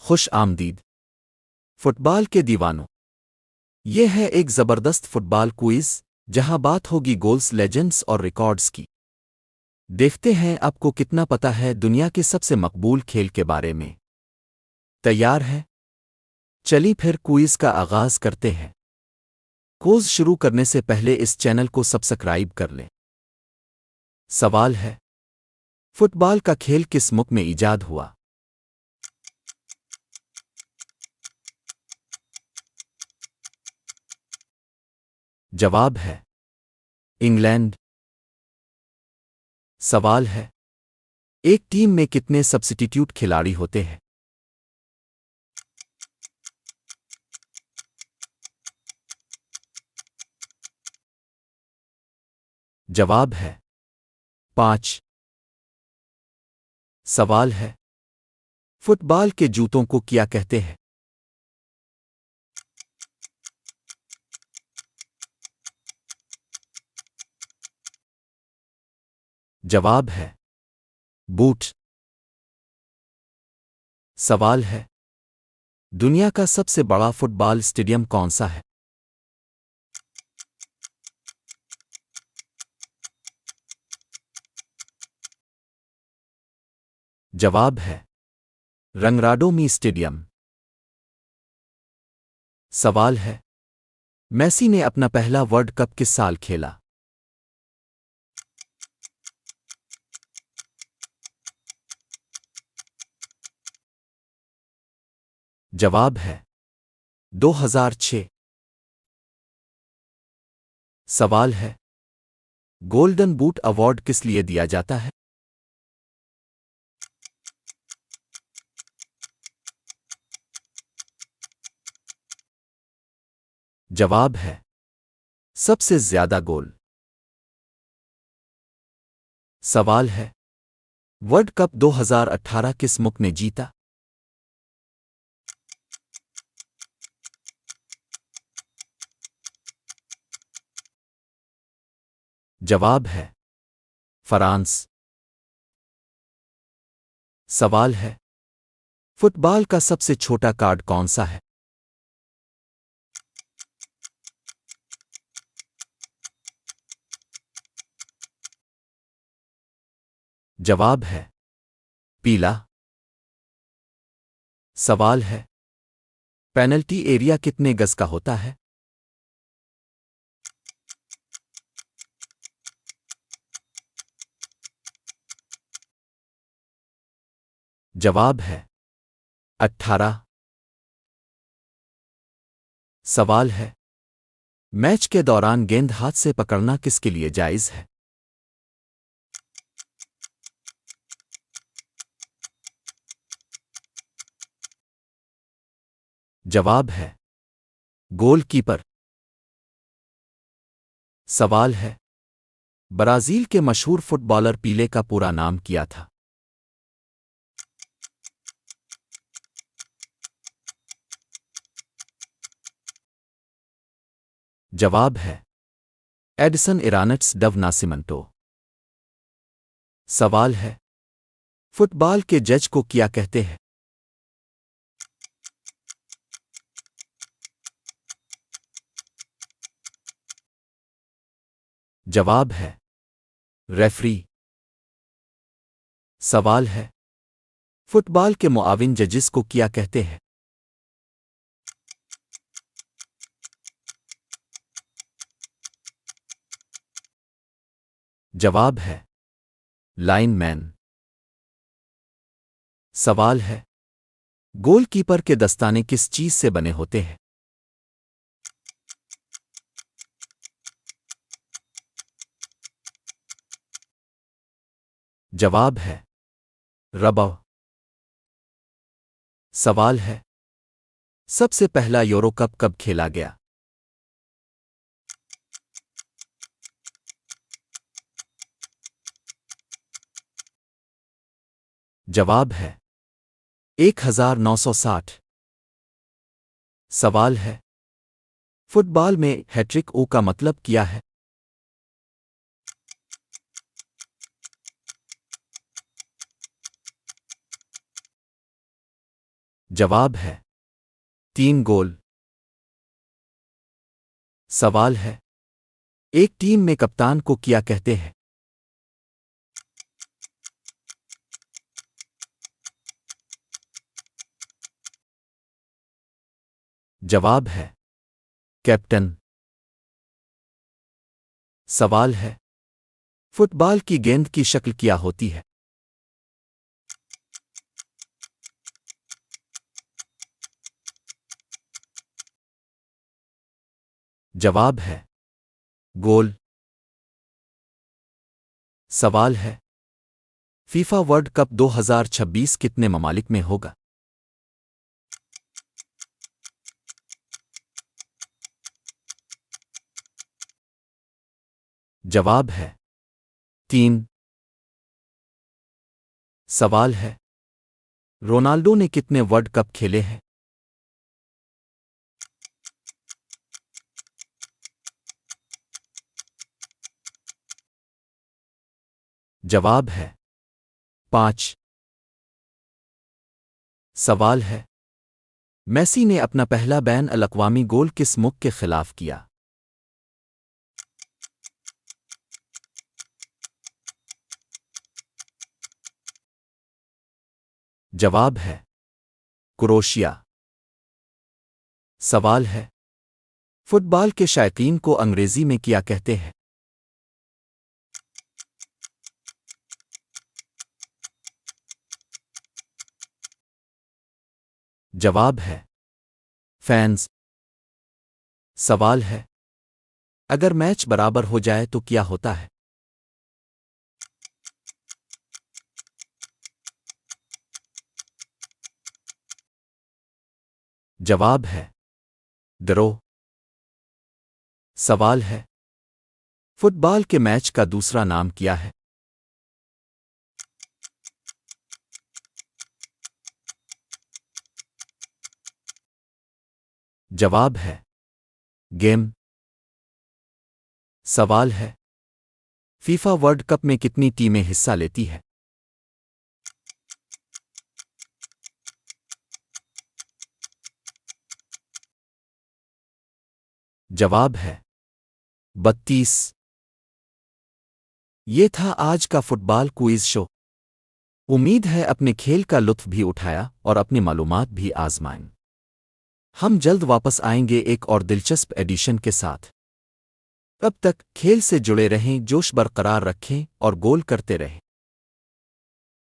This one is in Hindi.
खुश आमदीद फुटबॉल के दीवानों। ये है एक ज़बरदस्त फुटबॉल क्विज जहां बात होगी गोल्स, लेजेंड्स और रिकॉर्ड्स की। देखते हैं आपको कितना पता है दुनिया के सबसे मकबूल खेल के बारे में। तैयार है? चलिए फिर क्विज का आगाज करते हैं। क्विज शुरू करने से पहले इस चैनल को सब्सक्राइब कर लें। सवाल है, फुटबॉल का खेल किस मुल्क में ईजाद हुआ? जवाब है इंग्लैंड। सवाल है, एक टीम में कितने सब्स्टिट्यूट खिलाड़ी होते हैं? जवाब है 5। सवाल है, फुटबॉल के जूतों को क्या कहते हैं? जवाब है बूट। सवाल है, दुनिया का सबसे बड़ा फुटबॉल स्टेडियम कौन सा है? जवाब है रंगराडोमी स्टेडियम। सवाल है, मेसी ने अपना पहला वर्ल्ड कप किस साल खेला? जवाब है 2006। सवाल है, गोल्डन बूट अवार्ड किस लिए दिया जाता है? जवाब है सबसे ज्यादा गोल। सवाल है, वर्ल्ड कप 2018 किस मुल्क ने जीता? जवाब है फ्रांस। सवाल है, फुटबॉल का सबसे छोटा कार्ड कौन सा है? जवाब है पीला। सवाल है, पेनल्टी एरिया कितने गज का होता है? जवाब है 18। सवाल है, मैच के दौरान गेंद हाथ से पकड़ना किसके लिए जायज है? जवाब है गोलकीपर। सवाल है, ब्राजील के मशहूर फुटबॉलर पीले का पूरा नाम क्या था? जवाब है एडिसन इरानट्स डव नासिमेंटो। सवाल है, फुटबॉल के जज को क्या कहते हैं? जवाब है रेफरी। सवाल है, फुटबॉल के मुआविन जजिस को क्या कहते हैं? जवाब है लाइनमैन। सवाल है, गोलकीपर के दस्ताने किस चीज से बने होते हैं? जवाब है रबर। सवाल है, सबसे पहला यूरो कप कब खेला गया? जवाब है 1960। सवाल है, फुटबॉल में हैट्रिक ओ का मतलब क्या है? जवाब है 3 गोल। सवाल है, एक टीम में कप्तान को क्या कहते हैं? जवाब है कैप्टन। सवाल है, फुटबॉल की गेंद की शक्ल क्या होती है? जवाब है गोल। सवाल है, फीफा वर्ल्ड कप 2026 कितने ममालिक में होगा? जवाब है 3। सवाल है, रोनाल्डो ने कितने वर्ल्ड कप खेले हैं? जवाब है 5। सवाल है, मेसी ने अपना पहला बैन अल अक़वामी गोल किस मुल्क के खिलाफ किया? जवाब है क्रोएशिया। सवाल है, फुटबॉल के शायकीन को अंग्रेजी में क्या कहते हैं? जवाब है फैंस। सवाल है, अगर मैच बराबर हो जाए तो क्या होता है? जवाब है ड्रॉ। सवाल है, फुटबॉल के मैच का दूसरा नाम क्या है? जवाब है गेम। सवाल है, फीफा वर्ल्ड कप में कितनी टीमें हिस्सा लेती है? जवाब है 32। ये था आज का फुटबॉल क्विज शो। उम्मीद है अपने खेल का लुत्फ भी उठाया और अपनी मालूमात भी आजमाएं। हम जल्द वापस आएंगे एक और दिलचस्प एडिशन के साथ। तब तक खेल से जुड़े रहें, जोश बरकरार रखें और गोल करते रहें।